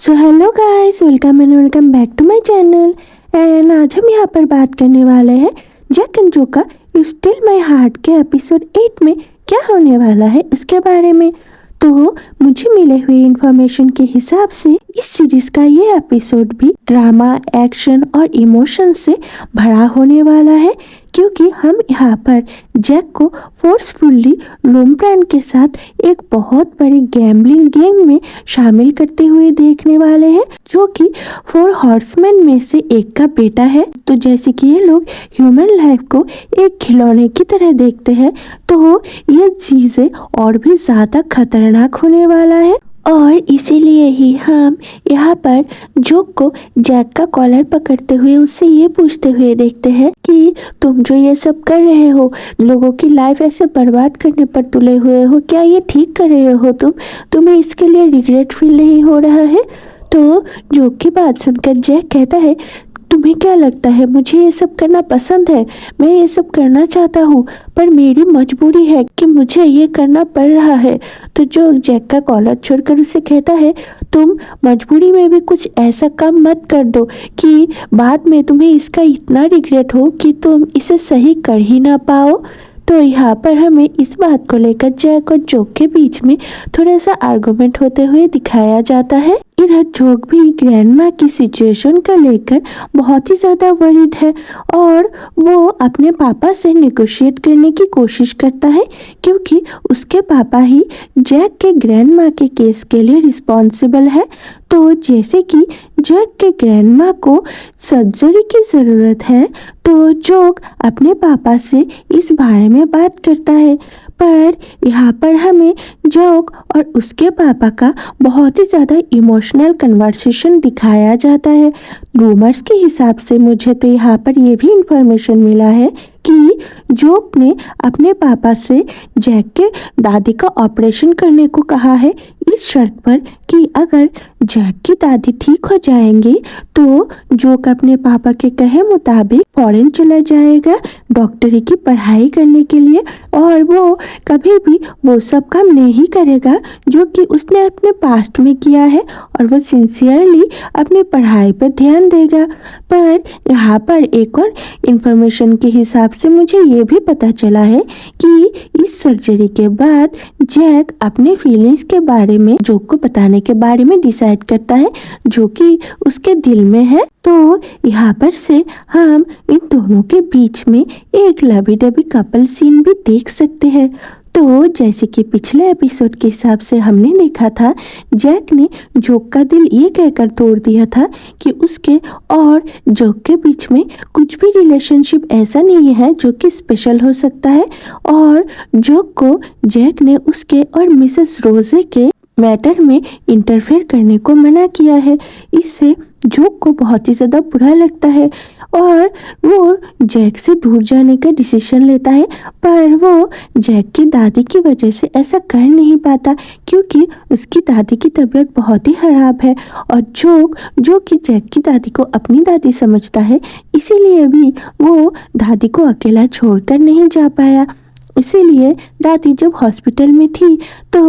So hello guys, welcome back to my channel. And आज हम यहाँ पर बात करने वाले हैं Jack and Joker you still my heart के एपिसोड 8 में क्या होने वाला है इसके बारे में। तो मुझे मिले हुए इंफॉर्मेशन के हिसाब से इस सीरीज का ये एपिसोड भी ड्रामा, एक्शन और इमोशन से भरा होने वाला है, क्योंकि हम यहाँ पर जैक को फोर्सफुली लोमब्रांड के साथ एक बहुत बड़ी गैम्बलिंग गेम में शामिल करते हुए देखने वाले हैं, जो कि 4 हॉर्समैन में से एक का बेटा है। तो जैसे कि ये लोग ह्यूमन लाइफ को एक खिलौने की तरह देखते हैं, तो ये चीजें और भी ज्यादा खतरनाक होने वाला है। और इसीलिए ही हम यहाँ पर जोक को जैक का कॉलर पकड़ते हुए उससे ये पूछते हुए देखते हैं कि तुम जो ये सब कर रहे हो, लोगों की लाइफ ऐसे बर्बाद करने पर तुले हुए हो, क्या ये ठीक कर रहे हो? तुम्हें इसके लिए रिग्रेट फील नहीं हो रहा है? तो जोक की बात सुनकर जैक कहता है, तुम्हें क्या लगता है मुझे ये सब करना पसंद है? मैं ये सब करना चाहता हूँ, पर मेरी मजबूरी है कि मुझे ये करना पड़ रहा है। तो जो जैक का कॉलर छोड़कर उसे कहता है, तुम मजबूरी में भी कुछ ऐसा काम मत कर दो कि बाद में तुम्हें इसका इतना रिग्रेट हो कि तुम इसे सही कर ही ना पाओ। तो यहाँ पर हमें इस बात को लेकर जैक और जोक के बीच में थोड़ा सा आर्गुमेंट होते हुए दिखाया जाता है। इधर जोक भी ग्रैंडमा की सिचुएशन को लेकर बहुत ही ज्यादा वरीड है और वो अपने पापा से नेगोशिएट करने की कोशिश करता है, क्योंकि उसके पापा ही जैक के ग्रैंडमा के केस के लिए रिस्पॉन्सिबल है। तो जैसे कि जैक के ग्रैंडमा को सर्जरी की ज़रूरत है, तो जोक अपने पापा से इस बारे में बात करता है। पर यहाँ पर हमें जोक और उसके पापा का बहुत ही ज़्यादा इमोशनल कन्वर्सेशन दिखाया जाता है। रूमर्स के हिसाब से मुझे तो यहाँ पर ये भी इंफॉर्मेशन मिला है कि जोक ने अपने पापा से जैक के दादी का ऑपरेशन करने को कहा है, इस शर्त पर कि अगर जैक की दादी ठीक हो जाएंगी तो जोक अपने पापा के कहे मुताबिक फॉरेन चला जाएगा डॉक्टरी की पढ़ाई करने के लिए, और वो कभी भी वो सब काम नहीं करेगा जो कि उसने अपने पास्ट में किया है, और वो सिंसियरली अपनी पढ़ाई पर ध्यान देगा। पर यहाँ पर एक और इंफॉर्मेशन के हिसाब से मुझे ये भी पता चला है कि इस सर्जरी के बाद जैक अपने फीलिंग्स के बारे में जोक को बताने के बारे में डिसाइड करता है, जो कि उसके दिल में है। तो यहाँ पर से हम इन दोनों के बीच में एक लवी डबी कपल सीन भी देख सकते हैं। तो जैसे कि पिछले एपिसोड के हिसाब से हमने देखा था, जैक ने जोक का दिल ये कहकर तोड़ दिया था कि उसके और जोक के बीच में कुछ भी रिलेशनशिप ऐसा नहीं है जो कि स्पेशल हो सकता है, और जोक को जैक ने उसके और मिसेस रोजे के मैटर में इंटरफेयर करने को मना किया है। इससे जोक को बहुत ही ज़्यादा बुरा लगता है और वो जैक से दूर जाने का डिसीजन लेता है, पर वो जैक की दादी की वजह से ऐसा कर नहीं पाता, क्योंकि उसकी दादी की तबीयत बहुत ही ख़राब है और जोक जो कि जैक की दादी को अपनी दादी समझता है, इसीलिए भी वो दादी को अकेला छोड़कर नहीं जा पाया। इसीलिए दादी जब हॉस्पिटल में थी तो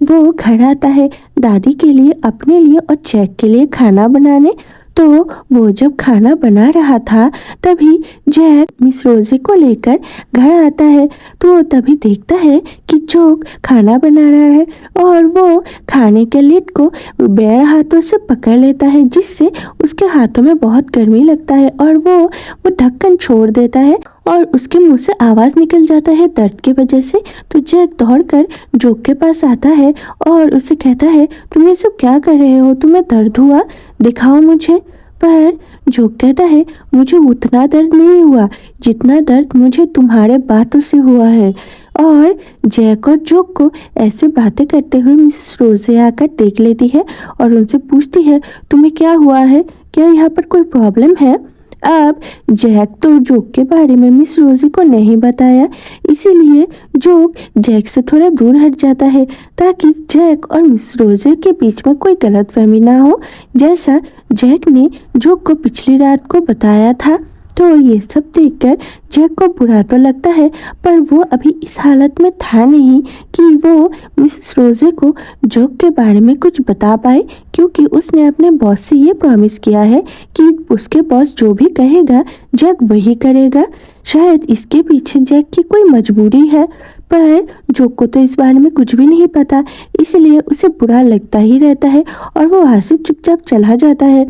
वो घर आता है दादी के लिए, अपने लिए और जैक के लिए खाना बनाने। तो वो जब खाना बना रहा था तभी जैक मिस रोजे को लेकर घर आता है, तो तभी देखता है कि जोक खाना बना रहा है और वो खाने के लिड को बेर हाथों से पकड़ लेता है, जिससे उसके हाथों में बहुत गर्मी लगता है और वो ढक्कन छोड़ देता है और उसके मुंह से आवाज़ निकल जाता है दर्द की वजह से। तो जैक दौड़कर जोक के पास आता है और उसे कहता है, तुम ये सब क्या कर रहे हो? तुम्हें दर्द हुआ? दिखाओ मुझे। पर जोक कहता है, मुझे उतना दर्द नहीं हुआ जितना दर्द मुझे तुम्हारे बातों से हुआ है। और जैक और जोक को ऐसे बातें करते हुए मिसेस रोजे आकर देख लेती है और उनसे पूछती है, तुम्हें क्या हुआ है? क्या यहाँ पर कोई प्रॉब्लम है? अब जैक तो जोक के बारे में मिस रोजी को नहीं बताया, इसीलिए जोक जैक से थोड़ा दूर हट जाता है ताकि जैक और मिस रोजी के बीच में कोई गलतफहमी ना हो, जैसा जैक ने जोक को पिछली रात को बताया था। तो ये सब देखकर जैक को बुरा तो लगता है, पर वो अभी इस हालत में था नहीं कि वो मिसेस रोजे को जोक के बारे में कुछ बता पाए, क्योंकि उसने अपने बॉस से ये प्रॉमिस किया है कि उसके बॉस जो भी कहेगा जैक वही करेगा। शायद इसके पीछे जैक की कोई मजबूरी है, पर जोक को तो इस बारे में कुछ भी नहीं पता, इसलिए उसे बुरा लगता ही रहता है और वो वहाँ से चुपचाप चला जाता है।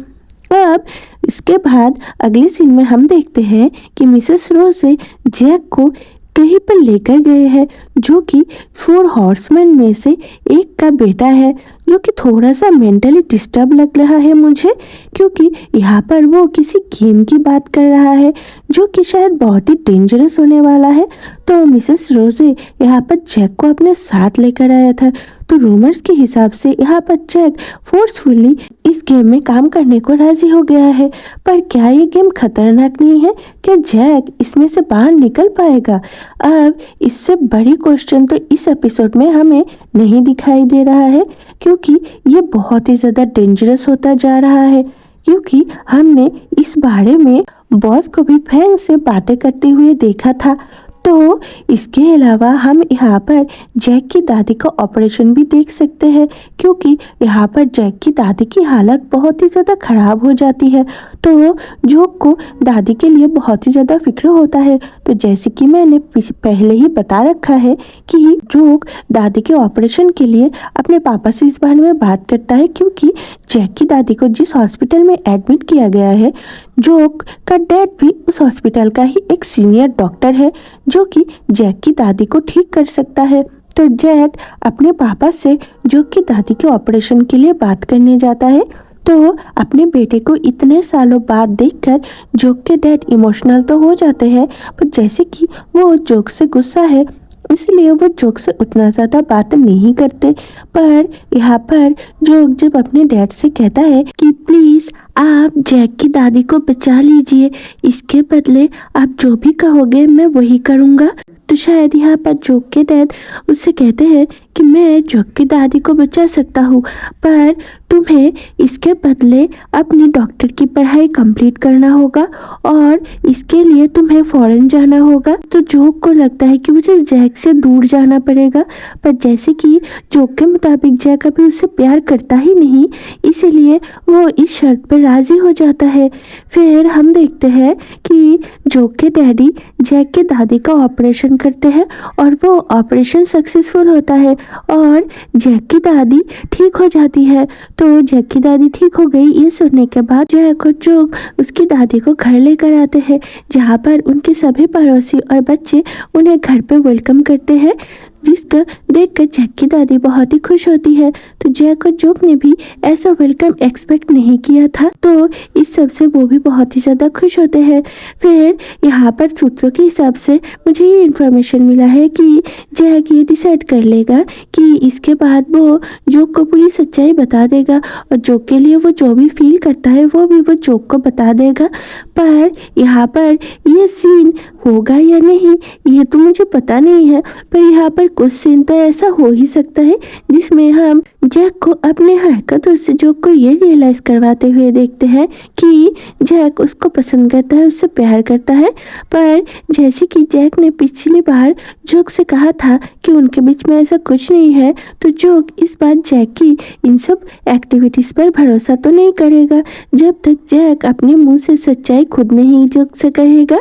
अब इसके बाद अगले सीन में हम देखते हैं कि मिसेस रोजे जैक को कहीं पर लेकर गए हैं, जो कि 4 हॉर्समैन में से एक का बेटा है, जो कि थोड़ा सा मेंटली डिस्टर्ब लग रहा है मुझे, क्योंकि यहाँ पर वो किसी गेम की बात कर रहा है जो कि शायद बहुत ही डेंजरस होने वाला है। तो मिसेस रोजे यहाँ पर जैक को अपने साथ लेकर आया था। तो रूमर्स के हिसाब से यहाँ पर जैक फोर्सफुली इस गेम में काम करने को राजी हो गया है, पर क्या ये गेम खतरनाक नहीं है? क्या जैक इसमें से बाहर निकल पाएगा? अब इससे बड़ी क्वेश्चन तो इस एपिसोड में हमें नहीं दिखाई दे रहा है, क्योंकि ये बहुत ही ज़्यादा डेंजरस होता जा रहा है, क्योंकि हमने इस बारे में बॉस को भी फैंग से बातें करते हुए देखा था। तो इसके अलावा हम यहाँ पर जैक की दादी का ऑपरेशन भी देख सकते हैं, क्योंकि यहाँ पर जैक की दादी की हालत बहुत ही ज़्यादा ख़राब हो जाती है। तो जोक को दादी के लिए बहुत ही ज़्यादा फिक्र होता है। तो जैसे कि मैंने पहले ही बता रखा है कि जोक दादी के ऑपरेशन के लिए अपने पापा से इस बारे में बात करता है, क्योंकि जैक की दादी को जिस हॉस्पिटल में एडमिट किया गया है, जोक का डैड भी उस हॉस्पिटल का ही एक सीनियर डॉक्टर है, जो कि जैक की दादी को ठीक कर सकता है। तो जैक अपने पापा से जोक की दादी के ऑपरेशन के लिए बात करने जाता है। तो अपने बेटे को इतने सालों बाद देखकर जोक के डैड इमोशनल तो हो जाते हैं, पर जैसे कि वो जोक से गुस्सा है, इसलिए वो जोक से उतना ज़्यादा बात नहीं करते। पर यहाँ पर जोक जब अपने डैड से कहता है कि प्लीज़ आप जैक की दादी को बचा लीजिए, इसके बदले आप जो भी कहोगे मैं वही करूँगा, तो शायद यहाँ पर जोक के डैड उससे कहते हैं कि मैं जोक की दादी को बचा सकता हूँ, पर तुम्हें इसके बदले अपनी डॉक्टर की पढ़ाई कंप्लीट करना होगा और इसके लिए तुम्हें फॉरेन जाना होगा। तो जोक को लगता है कि मुझे जैक से दूर जाना पड़ेगा, पर जैसे कि जोक के मुताबिक जैक अभी उससे प्यार करता ही नहीं, इसीलिए वो इस शर्त पर राजी हो जाता है। फिर हम देखते हैं कि जोक के डैडी जैक के दादी का ऑपरेशन करते हैं और वो ऑपरेशन सक्सेसफुल होता है और जैक की दादी ठीक हो जाती है। तो जैक की दादी ठीक हो गई, ये सुनने के बाद जैक और जोक उसकी दादी को घर लेकर आते हैं, जहाँ पर उनके सभी पड़ोसी और बच्चे उन्हें घर पे वेलकम करते हैं, जिसका देखकर जैक की दादी बहुत ही खुश होती है। तो जैक और जोक ने भी ऐसा वेलकम एक्सपेक्ट नहीं किया था, तो इस सब से वो भी बहुत ही ज़्यादा खुश होते हैं। फिर यहाँ पर सूत्रों के हिसाब से मुझे ये इन्फॉर्मेशन मिला है कि जैक ये डिसाइड कर लेगा कि इसके बाद वो जोक को पूरी सच्चाई बता देगा और जोक के लिए वो जो भी फील करता है वो भी वो जोक को बता देगा। पर यहाँ पर ये सीन होगा या नहीं ये तो मुझे पता नहीं है, पर यहाँ पर कुछ सीन तो ऐसा हो ही सकता है जिसमें हम जैक को अपने हरकतों से जोक को ये रियलाइज करवाते हुए देखते हैं कि जैक उसको पसंद करता है, उससे प्यार करता है। पर जैसे कि जैक ने पिछली बार जोक से कहा था कि उनके बीच में ऐसा कुछ नहीं है, तो जोक इस बार जैक की इन सब एक्टिविटीज़ पर भरोसा तो नहीं करेगा जब तक जैक अपने मुंह से सच्चाई खुद नहीं जोक से कहेगा।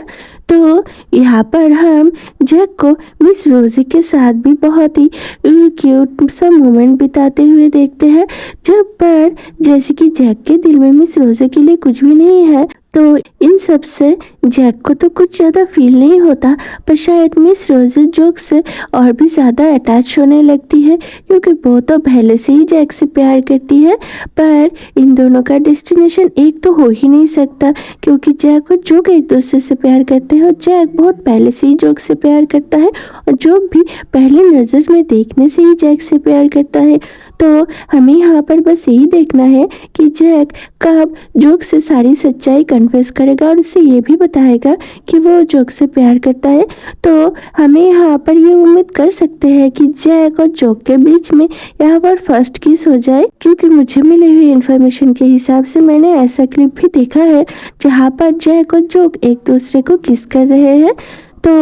तो यहाँ पर हम जैक को मिस रोजी के साथ भी बहुत ही क्यूट सा मोमेंट बिताते हुए देखते हैं, जब पर जैसे कि जैक के दिल में मिस रोजी के लिए कुछ भी नहीं है, तो इन सब से जैक को तो कुछ ज़्यादा फील नहीं होता, पर शायद मिस रोजी जोक से और भी ज़्यादा अटैच होने लगती है, क्योंकि वो तो पहले से ही जैक से प्यार करती है। पर इन दोनों का डेस्टिनेशन एक तो हो ही नहीं सकता, क्योंकि जैक और जोक एक दूसरे से प्यार करते हैं और जैक बहुत पहले से ही जोक से प्यार करता है और जोक भी पहली नज़र में देखने से ही जैक से प्यार करता है। तो हमें यहाँ पर बस यही देखना है कि जैक कब जोक से सारी सच्चाई कन्फेस करेगा और उसे ये भी बताएगा कि वो जोक से प्यार करता है। तो हमें यहाँ पर ये उम्मीद कर सकते हैं कि जैक और जोक के बीच में यहाँ पर फर्स्ट किस हो जाए, क्योंकि मुझे मिली हुई इन्फॉर्मेशन के हिसाब से मैंने ऐसा क्लिप भी देखा है जहाँ पर जैक और जोक एक दूसरे को किस कर रहे हैं। तो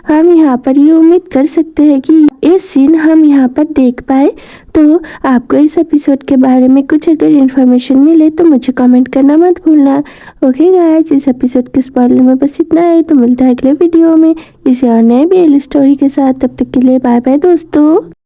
हम यहाँ पर ये उम्मीद कर सकते हैं कि ये सीन हम यहाँ पर देख पाए। तो आपको इस एपिसोड के बारे में कुछ अगर इन्फॉर्मेशन मिले तो मुझे कमेंट करना मत भूलना। ओके गाइस, इस एपिसोड के स्पॉइलर में बस इतना है। तो मिलता है अगले वीडियो में किसी और नए भी स्टोरी के साथ। तब तक के लिए बाय बाय दोस्तों।